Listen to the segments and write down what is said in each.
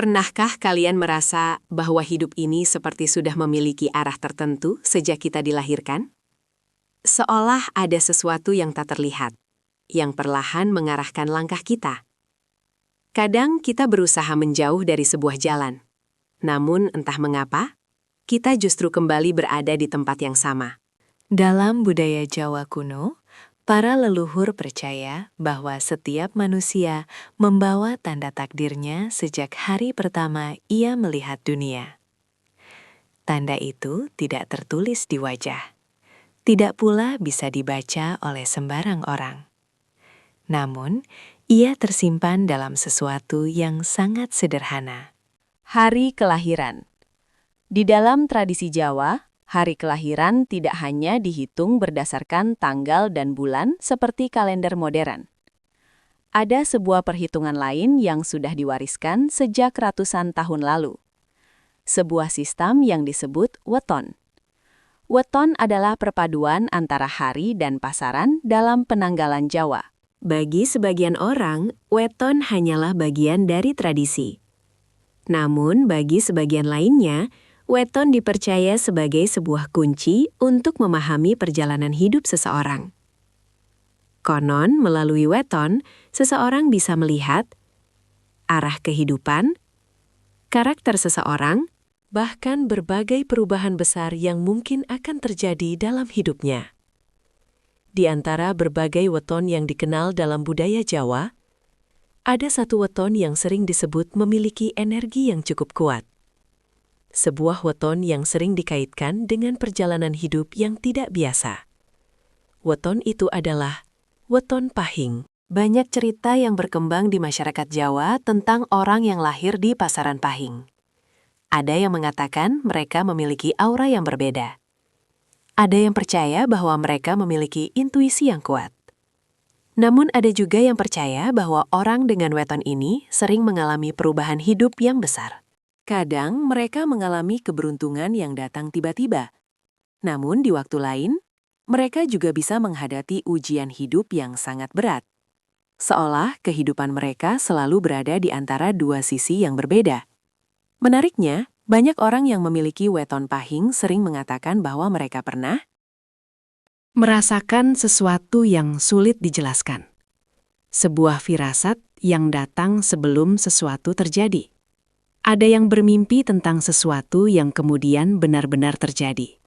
Pernahkah kalian merasa bahwa hidup ini seperti sudah memiliki arah tertentu sejak kita dilahirkan? Seolah ada sesuatu yang tak terlihat, yang perlahan mengarahkan langkah kita. Kadang kita berusaha menjauh dari sebuah jalan. Namun entah mengapa, kita justru kembali berada di tempat yang sama. Dalam budaya Jawa kuno, para leluhur percaya bahwa setiap manusia membawa tanda takdirnya sejak hari pertama ia melihat dunia. Tanda itu tidak tertulis di wajah, tidak pula bisa dibaca oleh sembarang orang. Namun, ia tersimpan dalam sesuatu yang sangat sederhana. Hari kelahiran. Di dalam tradisi Jawa, hari kelahiran tidak hanya dihitung berdasarkan tanggal dan bulan seperti kalender modern. Ada sebuah perhitungan lain yang sudah diwariskan sejak ratusan tahun lalu. Sebuah sistem yang disebut weton. Weton adalah perpaduan antara hari dan pasaran dalam penanggalan Jawa. Bagi sebagian orang, weton hanyalah bagian dari tradisi. Namun bagi sebagian lainnya, weton dipercaya sebagai sebuah kunci untuk memahami perjalanan hidup seseorang. Konon, melalui weton, seseorang bisa melihat arah kehidupan, karakter seseorang, bahkan berbagai perubahan besar yang mungkin akan terjadi dalam hidupnya. Di antara berbagai weton yang dikenal dalam budaya Jawa, ada satu weton yang sering disebut memiliki energi yang cukup kuat. Sebuah weton yang sering dikaitkan dengan perjalanan hidup yang tidak biasa. Weton itu adalah weton pahing. Banyak cerita yang berkembang di masyarakat Jawa tentang orang yang lahir di pasaran pahing. Ada yang mengatakan mereka memiliki aura yang berbeda. Ada yang percaya bahwa mereka memiliki intuisi yang kuat. Namun ada juga yang percaya bahwa orang dengan weton ini sering mengalami perubahan hidup yang besar. Kadang mereka mengalami keberuntungan yang datang tiba-tiba. Namun di waktu lain, mereka juga bisa menghadapi ujian hidup yang sangat berat. Seolah kehidupan mereka selalu berada di antara dua sisi yang berbeda. Menariknya, banyak orang yang memiliki weton pahing sering mengatakan bahwa mereka pernah merasakan sesuatu yang sulit dijelaskan. Sebuah firasat yang datang sebelum sesuatu terjadi. Ada yang bermimpi tentang sesuatu yang kemudian benar-benar terjadi.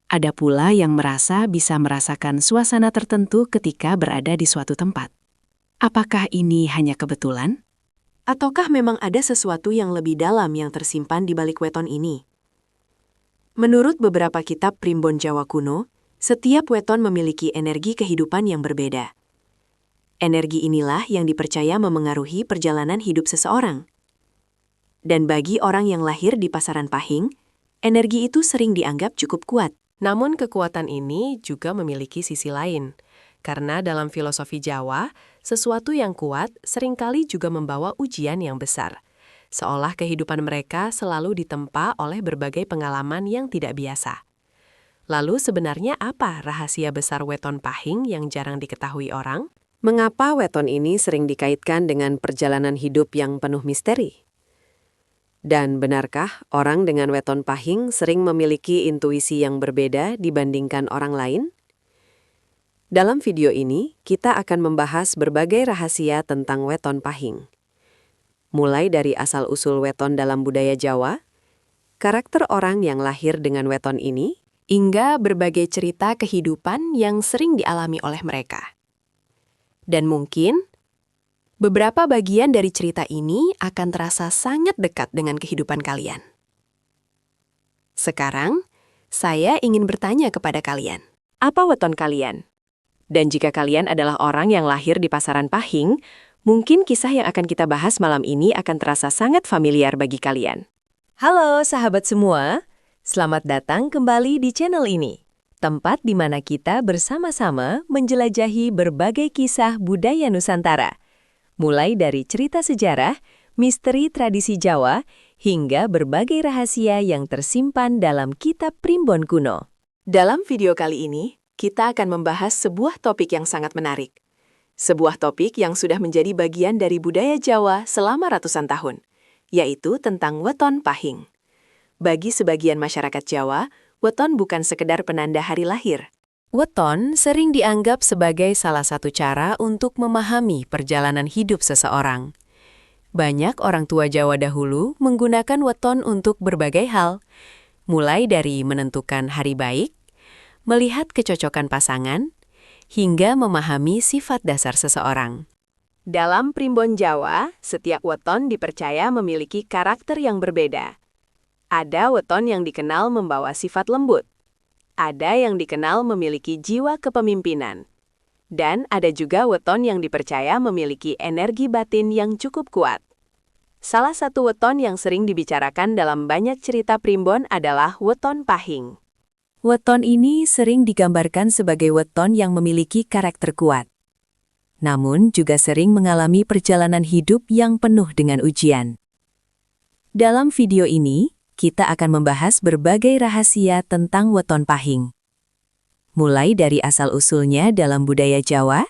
Ada pula yang merasa bisa merasakan suasana tertentu ketika berada di suatu tempat. Apakah ini hanya kebetulan? Ataukah memang ada sesuatu yang lebih dalam yang tersimpan di balik weton ini? Menurut beberapa kitab primbon Jawa kuno, setiap weton memiliki energi kehidupan yang berbeda. Energi inilah yang dipercaya memengaruhi perjalanan hidup seseorang. Dan bagi orang yang lahir di pasaran pahing, energi itu sering dianggap cukup kuat. Namun kekuatan ini juga memiliki sisi lain. Karena dalam filosofi Jawa, sesuatu yang kuat seringkali juga membawa ujian yang besar. Seolah kehidupan mereka selalu ditempa oleh berbagai pengalaman yang tidak biasa. Lalu sebenarnya apa rahasia besar weton pahing yang jarang diketahui orang? Mengapa weton ini sering dikaitkan dengan perjalanan hidup yang penuh misteri? Dan benarkah orang dengan weton pahing sering memiliki intuisi yang berbeda dibandingkan orang lain? Dalam video ini, kita akan membahas berbagai rahasia tentang weton pahing. Mulai dari asal-usul weton dalam budaya Jawa, karakter orang yang lahir dengan weton ini, hingga berbagai cerita kehidupan yang sering dialami oleh mereka. Dan mungkin, beberapa bagian dari cerita ini akan terasa sangat dekat dengan kehidupan kalian. Sekarang, saya ingin bertanya kepada kalian, apa weton kalian? Dan jika kalian adalah orang yang lahir di pasaran pahing, mungkin kisah yang akan kita bahas malam ini akan terasa sangat familiar bagi kalian. Halo sahabat semua, selamat datang kembali di channel ini. Tempat di mana kita bersama-sama menjelajahi berbagai kisah budaya Nusantara. Mulai dari cerita sejarah, misteri tradisi Jawa, hingga berbagai rahasia yang tersimpan dalam kitab primbon kuno. Dalam video kali ini, kita akan membahas sebuah topik yang sangat menarik. Sebuah topik yang sudah menjadi bagian dari budaya Jawa selama ratusan tahun, yaitu tentang weton pahing. Bagi sebagian masyarakat Jawa, weton bukan sekedar penanda hari lahir. Weton sering dianggap sebagai salah satu cara untuk memahami perjalanan hidup seseorang. Banyak orang tua Jawa dahulu menggunakan weton untuk berbagai hal, mulai dari menentukan hari baik, melihat kecocokan pasangan, hingga memahami sifat dasar seseorang. Dalam primbon Jawa, setiap weton dipercaya memiliki karakter yang berbeda. Ada weton yang dikenal membawa sifat lembut. Ada yang dikenal memiliki jiwa kepemimpinan. Dan ada juga weton yang dipercaya memiliki energi batin yang cukup kuat. Salah satu weton yang sering dibicarakan dalam banyak cerita primbon adalah weton pahing. Weton ini sering digambarkan sebagai weton yang memiliki karakter kuat. Namun juga sering mengalami perjalanan hidup yang penuh dengan ujian. Dalam video ini, kita akan membahas berbagai rahasia tentang weton pahing. Mulai dari asal-usulnya dalam budaya Jawa,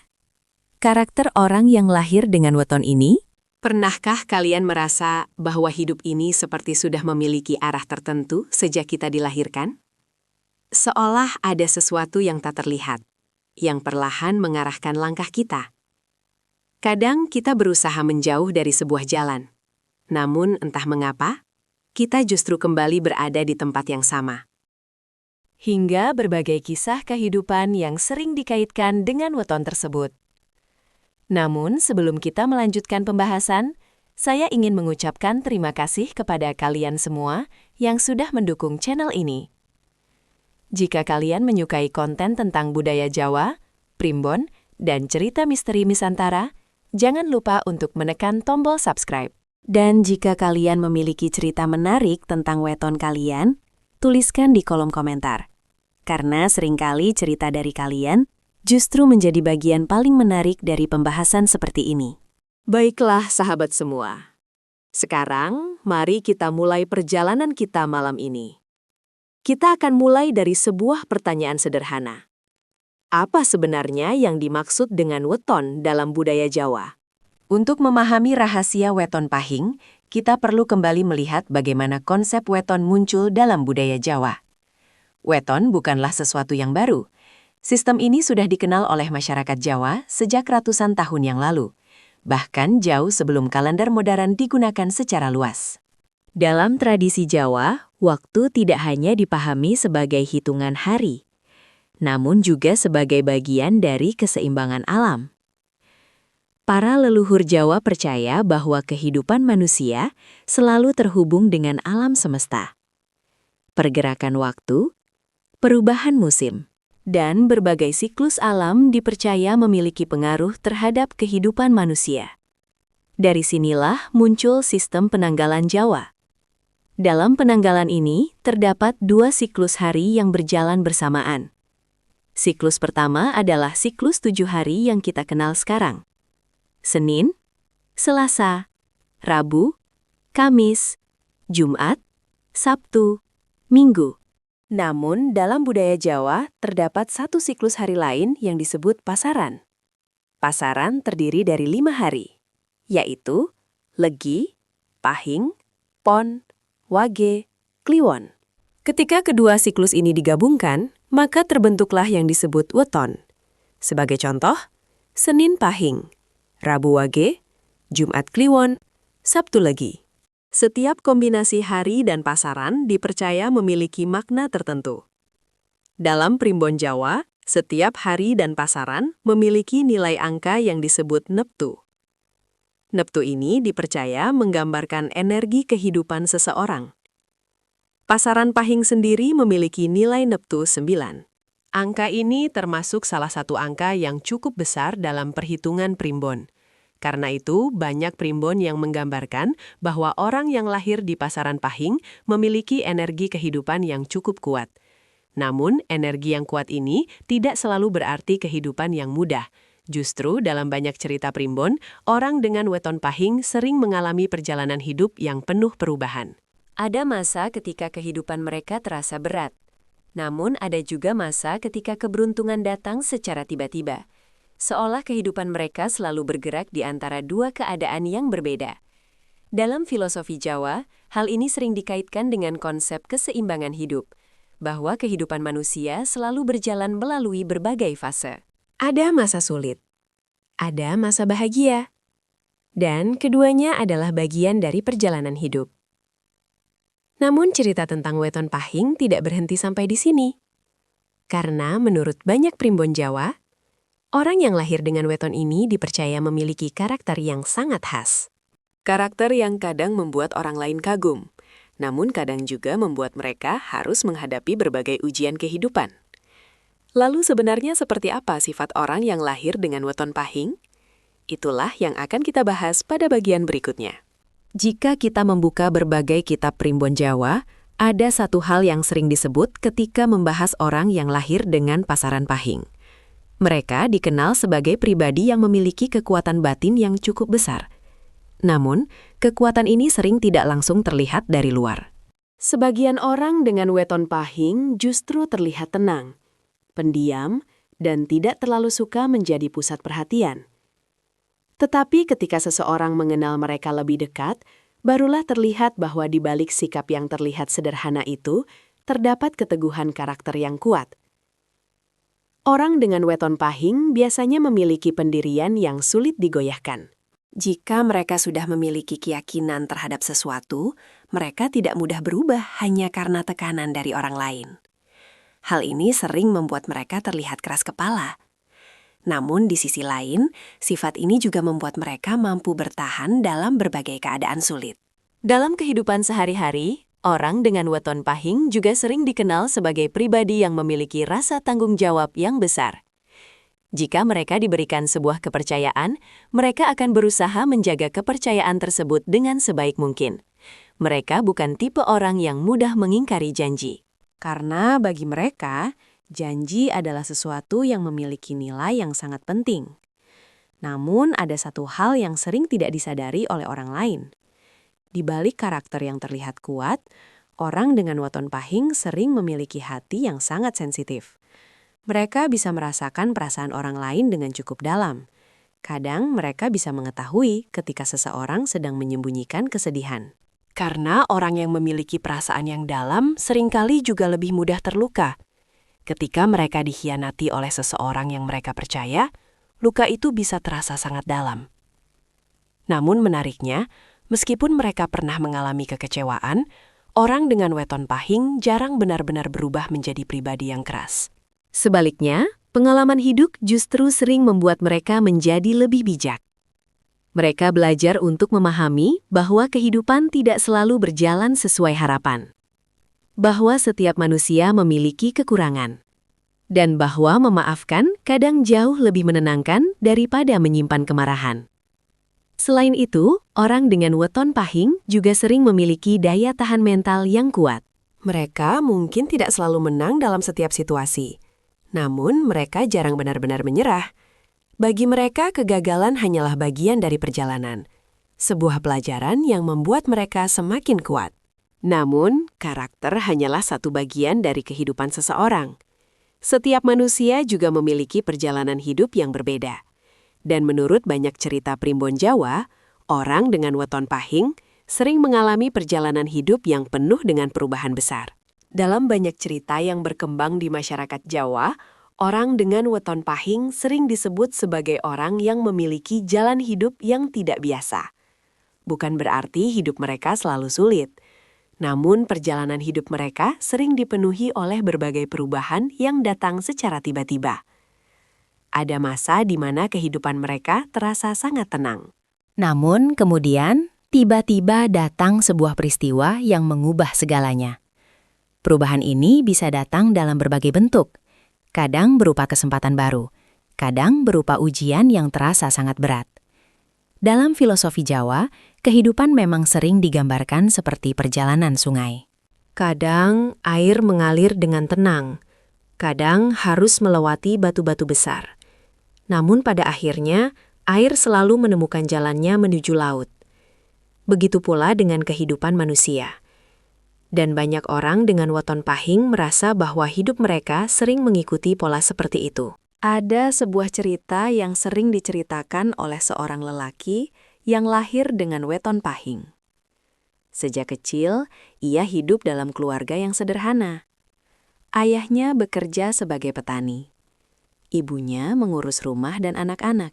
karakter orang yang lahir dengan weton ini. Pernahkah kalian merasa bahwa hidup ini seperti sudah memiliki arah tertentu sejak kita dilahirkan? Seolah ada sesuatu yang tak terlihat, yang perlahan mengarahkan langkah kita. Kadang kita berusaha menjauh dari sebuah jalan. Namun entah mengapa, kita justru kembali berada di tempat yang sama. Hingga berbagai kisah kehidupan yang sering dikaitkan dengan weton tersebut. Namun sebelum kita melanjutkan pembahasan, saya ingin mengucapkan terima kasih kepada kalian semua yang sudah mendukung channel ini. Jika kalian menyukai konten tentang budaya Jawa, primbon, dan cerita misteri Nusantara, jangan lupa untuk menekan tombol subscribe. Dan jika kalian memiliki cerita menarik tentang weton kalian, tuliskan di kolom komentar. Karena seringkali cerita dari kalian justru menjadi bagian paling menarik dari pembahasan seperti ini. Baiklah sahabat semua. Sekarang, mari kita mulai perjalanan kita malam ini. Kita akan mulai dari sebuah pertanyaan sederhana. Apa sebenarnya yang dimaksud dengan weton dalam budaya Jawa? Untuk memahami rahasia weton pahing, kita perlu kembali melihat bagaimana konsep weton muncul dalam budaya Jawa. Weton bukanlah sesuatu yang baru. Sistem ini sudah dikenal oleh masyarakat Jawa sejak ratusan tahun yang lalu, bahkan jauh sebelum kalender modern digunakan secara luas. Dalam tradisi Jawa, waktu tidak hanya dipahami sebagai hitungan hari, namun juga sebagai bagian dari keseimbangan alam. Para leluhur Jawa percaya bahwa kehidupan manusia selalu terhubung dengan alam semesta. Pergerakan waktu, perubahan musim, dan berbagai siklus alam dipercaya memiliki pengaruh terhadap kehidupan manusia. Dari sinilah muncul sistem penanggalan Jawa. Dalam penanggalan ini, terdapat 2 siklus hari yang berjalan bersamaan. Siklus pertama adalah siklus 7 hari yang kita kenal sekarang. Senin, Selasa, Rabu, Kamis, Jumat, Sabtu, Minggu. Namun, dalam budaya Jawa, terdapat satu siklus hari lain yang disebut pasaran. Pasaran terdiri dari 5 hari, yaitu Legi, Pahing, Pon, Wage, Kliwon. Ketika kedua siklus ini digabungkan, maka terbentuklah yang disebut weton. Sebagai contoh, Senin Pahing, Rabu Wage, Jumat Kliwon, Sabtu Legi. Setiap kombinasi hari dan pasaran dipercaya memiliki makna tertentu. Dalam primbon Jawa, setiap hari dan pasaran memiliki nilai angka yang disebut neptu. Neptu ini dipercaya menggambarkan energi kehidupan seseorang. Pasaran Pahing sendiri memiliki nilai neptu 9. Angka ini termasuk salah satu angka yang cukup besar dalam perhitungan primbon. Karena itu, banyak primbon yang menggambarkan bahwa orang yang lahir di pasaran Pahing memiliki energi kehidupan yang cukup kuat. Namun, energi yang kuat ini tidak selalu berarti kehidupan yang mudah. Justru dalam banyak cerita primbon, orang dengan weton Pahing sering mengalami perjalanan hidup yang penuh perubahan. Ada masa ketika kehidupan mereka terasa berat. Namun ada juga masa ketika keberuntungan datang secara tiba-tiba. Seolah kehidupan mereka selalu bergerak di antara 2 keadaan yang berbeda. Dalam filosofi Jawa, hal ini sering dikaitkan dengan konsep keseimbangan hidup, bahwa kehidupan manusia selalu berjalan melalui berbagai fase. Ada masa sulit, ada masa bahagia, dan keduanya adalah bagian dari perjalanan hidup. Namun cerita tentang Weton Pahing tidak berhenti sampai di sini. Karena menurut banyak primbon Jawa, orang yang lahir dengan weton ini dipercaya memiliki karakter yang sangat khas. Karakter yang kadang membuat orang lain kagum, namun kadang juga membuat mereka harus menghadapi berbagai ujian kehidupan. Lalu sebenarnya seperti apa sifat orang yang lahir dengan weton pahing? Itulah yang akan kita bahas pada bagian berikutnya. Jika kita membuka berbagai kitab primbon Jawa, ada satu hal yang sering disebut ketika membahas orang yang lahir dengan pasaran pahing. Mereka dikenal sebagai pribadi yang memiliki kekuatan batin yang cukup besar. Namun, kekuatan ini sering tidak langsung terlihat dari luar. Sebagian orang dengan weton pahing justru terlihat tenang, pendiam, dan tidak terlalu suka menjadi pusat perhatian. Tetapi ketika seseorang mengenal mereka lebih dekat, barulah terlihat bahwa di balik sikap yang terlihat sederhana itu, terdapat keteguhan karakter yang kuat. Orang dengan weton pahing biasanya memiliki pendirian yang sulit digoyahkan. Jika mereka sudah memiliki keyakinan terhadap sesuatu, mereka tidak mudah berubah hanya karena tekanan dari orang lain. Hal ini sering membuat mereka terlihat keras kepala. Namun di sisi lain, sifat ini juga membuat mereka mampu bertahan dalam berbagai keadaan sulit. Dalam kehidupan sehari-hari, orang dengan weton pahing juga sering dikenal sebagai pribadi yang memiliki rasa tanggung jawab yang besar. Jika mereka diberikan sebuah kepercayaan, mereka akan berusaha menjaga kepercayaan tersebut dengan sebaik mungkin. Mereka bukan tipe orang yang mudah mengingkari janji. Karena bagi mereka, janji adalah sesuatu yang memiliki nilai yang sangat penting. Namun, ada satu hal yang sering tidak disadari oleh orang lain. Di balik karakter yang terlihat kuat, orang dengan weton pahing sering memiliki hati yang sangat sensitif. Mereka bisa merasakan perasaan orang lain dengan cukup dalam. Kadang mereka bisa mengetahui ketika seseorang sedang menyembunyikan kesedihan. Karena orang yang memiliki perasaan yang dalam seringkali juga lebih mudah terluka. Ketika mereka dikhianati oleh seseorang yang mereka percaya, luka itu bisa terasa sangat dalam. Namun menariknya, meskipun mereka pernah mengalami kekecewaan, orang dengan weton pahing jarang benar-benar berubah menjadi pribadi yang keras. Sebaliknya, pengalaman hidup justru sering membuat mereka menjadi lebih bijak. Mereka belajar untuk memahami bahwa kehidupan tidak selalu berjalan sesuai harapan. Bahwa setiap manusia memiliki kekurangan. Dan bahwa memaafkan kadang jauh lebih menenangkan daripada menyimpan kemarahan. Selain itu, orang dengan weton pahing juga sering memiliki daya tahan mental yang kuat. Mereka mungkin tidak selalu menang dalam setiap situasi. Namun, mereka jarang benar-benar menyerah. Bagi mereka, kegagalan hanyalah bagian dari perjalanan. Sebuah pelajaran yang membuat mereka semakin kuat. Namun, karakter hanyalah satu bagian dari kehidupan seseorang. Setiap manusia juga memiliki perjalanan hidup yang berbeda. Dan menurut banyak cerita primbon Jawa, orang dengan weton pahing sering mengalami perjalanan hidup yang penuh dengan perubahan besar. Dalam banyak cerita yang berkembang di masyarakat Jawa, orang dengan weton pahing sering disebut sebagai orang yang memiliki jalan hidup yang tidak biasa. Bukan berarti hidup mereka selalu sulit, namun perjalanan hidup mereka sering dipenuhi oleh berbagai perubahan yang datang secara tiba-tiba. Ada masa di mana kehidupan mereka terasa sangat tenang. Namun kemudian, tiba-tiba datang sebuah peristiwa yang mengubah segalanya. Perubahan ini bisa datang dalam berbagai bentuk. Kadang berupa kesempatan baru, kadang berupa ujian yang terasa sangat berat. Dalam filosofi Jawa, kehidupan memang sering digambarkan seperti perjalanan sungai. Kadang air mengalir dengan tenang, kadang harus melewati batu-batu besar. Namun pada akhirnya, air selalu menemukan jalannya menuju laut. Begitu pula dengan kehidupan manusia. Dan banyak orang dengan weton pahing merasa bahwa hidup mereka sering mengikuti pola seperti itu. Ada sebuah cerita yang sering diceritakan oleh seorang lelaki yang lahir dengan weton pahing. Sejak kecil, ia hidup dalam keluarga yang sederhana. Ayahnya bekerja sebagai petani. Ibunya mengurus rumah dan anak-anak.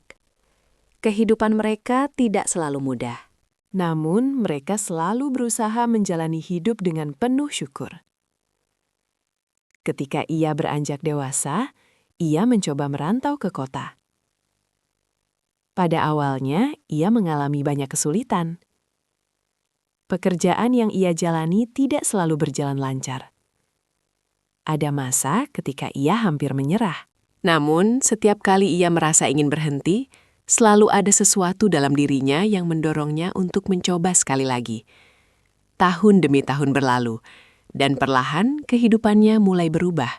Kehidupan mereka tidak selalu mudah. Namun, mereka selalu berusaha menjalani hidup dengan penuh syukur. Ketika ia beranjak dewasa, ia mencoba merantau ke kota. Pada awalnya, ia mengalami banyak kesulitan. Pekerjaan yang ia jalani tidak selalu berjalan lancar. Ada masa ketika ia hampir menyerah. Namun, setiap kali ia merasa ingin berhenti, selalu ada sesuatu dalam dirinya yang mendorongnya untuk mencoba sekali lagi. Tahun demi tahun berlalu, dan perlahan kehidupannya mulai berubah.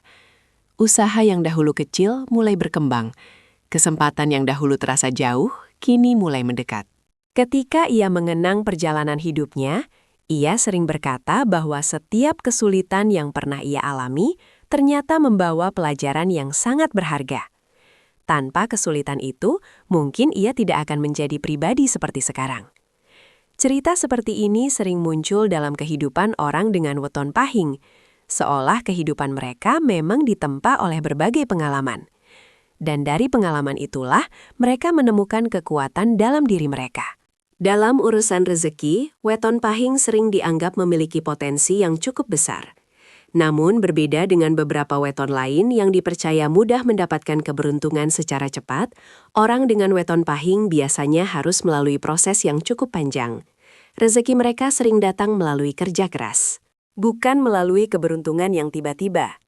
Usaha yang dahulu kecil mulai berkembang. Kesempatan yang dahulu terasa jauh, kini mulai mendekat. Ketika ia mengenang perjalanan hidupnya, ia sering berkata bahwa setiap kesulitan yang pernah ia alami ternyata membawa pelajaran yang sangat berharga. Tanpa kesulitan itu, mungkin ia tidak akan menjadi pribadi seperti sekarang. Cerita seperti ini sering muncul dalam kehidupan orang dengan weton pahing, seolah kehidupan mereka memang ditempa oleh berbagai pengalaman. Dan dari pengalaman itulah mereka menemukan kekuatan dalam diri mereka. Dalam urusan rezeki, weton pahing sering dianggap memiliki potensi yang cukup besar. Namun berbeda dengan beberapa weton lain yang dipercaya mudah mendapatkan keberuntungan secara cepat, orang dengan weton pahing biasanya harus melalui proses yang cukup panjang. Rezeki mereka sering datang melalui kerja keras, bukan melalui keberuntungan yang tiba-tiba.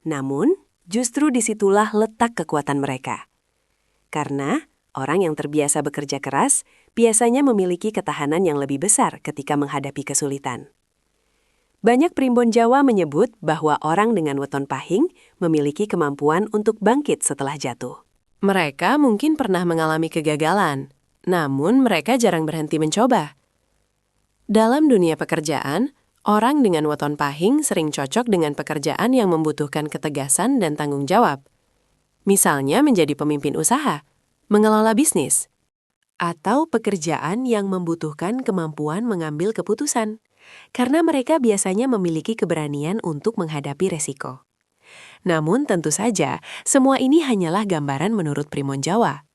Namun, justru disitulah letak kekuatan mereka. Karena orang yang terbiasa bekerja keras biasanya memiliki ketahanan yang lebih besar ketika menghadapi kesulitan. Banyak primbon Jawa menyebut bahwa orang dengan weton pahing memiliki kemampuan untuk bangkit setelah jatuh. Mereka mungkin pernah mengalami kegagalan, namun mereka jarang berhenti mencoba. Dalam dunia pekerjaan, orang dengan weton pahing sering cocok dengan pekerjaan yang membutuhkan ketegasan dan tanggung jawab. Misalnya menjadi pemimpin usaha, mengelola bisnis, atau pekerjaan yang membutuhkan kemampuan mengambil keputusan, karena mereka biasanya memiliki keberanian untuk menghadapi resiko. Namun tentu saja, semua ini hanyalah gambaran menurut primbon Jawa.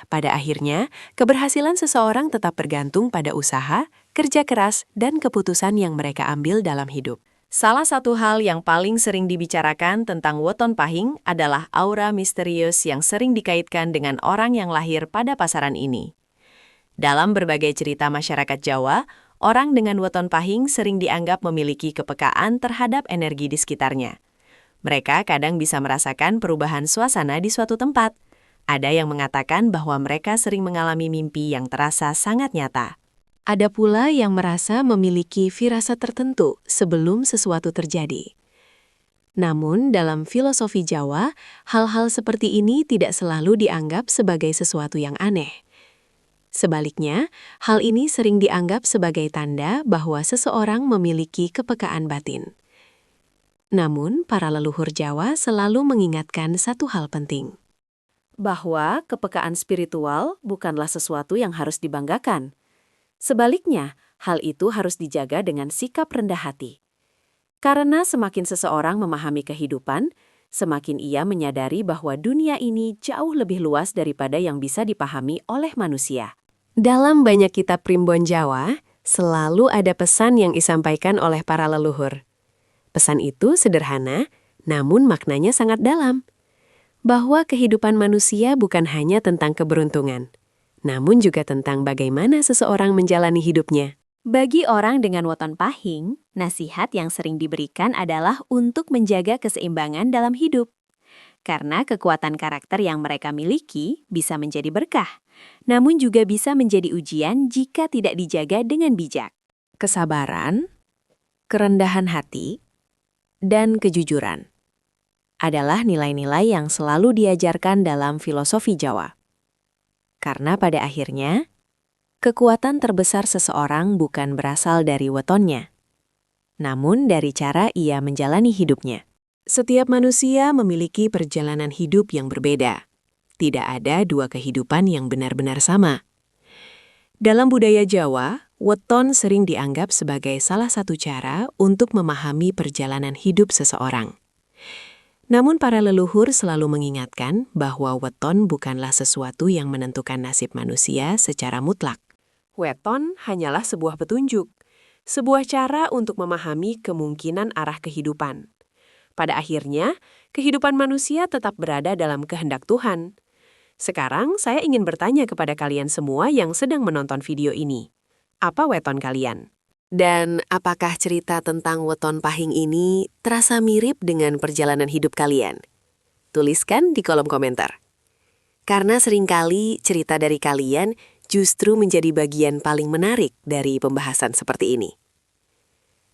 Pada akhirnya, keberhasilan seseorang tetap bergantung pada usaha, kerja keras, dan keputusan yang mereka ambil dalam hidup. Salah satu hal yang paling sering dibicarakan tentang weton pahing adalah aura misterius yang sering dikaitkan dengan orang yang lahir pada pasaran ini. Dalam berbagai cerita masyarakat Jawa, orang dengan weton pahing sering dianggap memiliki kepekaan terhadap energi di sekitarnya. Mereka kadang bisa merasakan perubahan suasana di suatu tempat. Ada yang mengatakan bahwa mereka sering mengalami mimpi yang terasa sangat nyata. Ada pula yang merasa memiliki firasat tertentu sebelum sesuatu terjadi. Namun, dalam filosofi Jawa, hal-hal seperti ini tidak selalu dianggap sebagai sesuatu yang aneh. Sebaliknya, hal ini sering dianggap sebagai tanda bahwa seseorang memiliki kepekaan batin. Namun, para leluhur Jawa selalu mengingatkan satu hal penting, bahwa kepekaan spiritual bukanlah sesuatu yang harus dibanggakan. Sebaliknya, hal itu harus dijaga dengan sikap rendah hati. Karena semakin seseorang memahami kehidupan, semakin ia menyadari bahwa dunia ini jauh lebih luas daripada yang bisa dipahami oleh manusia. Dalam banyak kitab primbon Jawa, selalu ada pesan yang disampaikan oleh para leluhur. Pesan itu sederhana, namun maknanya sangat dalam. Bahwa kehidupan manusia bukan hanya tentang keberuntungan, namun juga tentang bagaimana seseorang menjalani hidupnya. Bagi orang dengan weton pahing, nasihat yang sering diberikan adalah untuk menjaga keseimbangan dalam hidup. Karena kekuatan karakter yang mereka miliki bisa menjadi berkah, namun juga bisa menjadi ujian jika tidak dijaga dengan bijak. Kesabaran, kerendahan hati, dan kejujuran adalah nilai-nilai yang selalu diajarkan dalam filosofi Jawa. Karena pada akhirnya, kekuatan terbesar seseorang bukan berasal dari wetonnya, namun dari cara ia menjalani hidupnya. Setiap manusia memiliki perjalanan hidup yang berbeda. Tidak ada dua kehidupan yang benar-benar sama. Dalam budaya Jawa, Weton sering dianggap sebagai salah satu cara untuk memahami perjalanan hidup seseorang. Namun para leluhur selalu mengingatkan bahwa weton bukanlah sesuatu yang menentukan nasib manusia secara mutlak. Weton hanyalah sebuah petunjuk, sebuah cara untuk memahami kemungkinan arah kehidupan. Pada akhirnya, kehidupan manusia tetap berada dalam kehendak Tuhan. Sekarang saya ingin bertanya kepada kalian semua yang sedang menonton video ini. Apa weton kalian? Dan apakah cerita tentang weton pahing ini terasa mirip dengan perjalanan hidup kalian? Tuliskan di kolom komentar. Karena seringkali cerita dari kalian justru menjadi bagian paling menarik dari pembahasan seperti ini.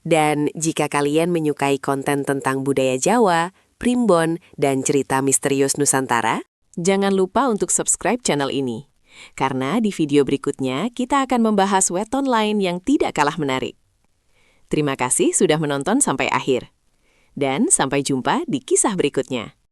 Dan jika kalian menyukai konten tentang budaya Jawa, primbon, dan cerita misterius Nusantara, jangan lupa untuk subscribe channel ini. Karena di video berikutnya kita akan membahas weton lain yang tidak kalah menarik. Terima kasih sudah menonton sampai akhir. Dan sampai jumpa di kisah berikutnya.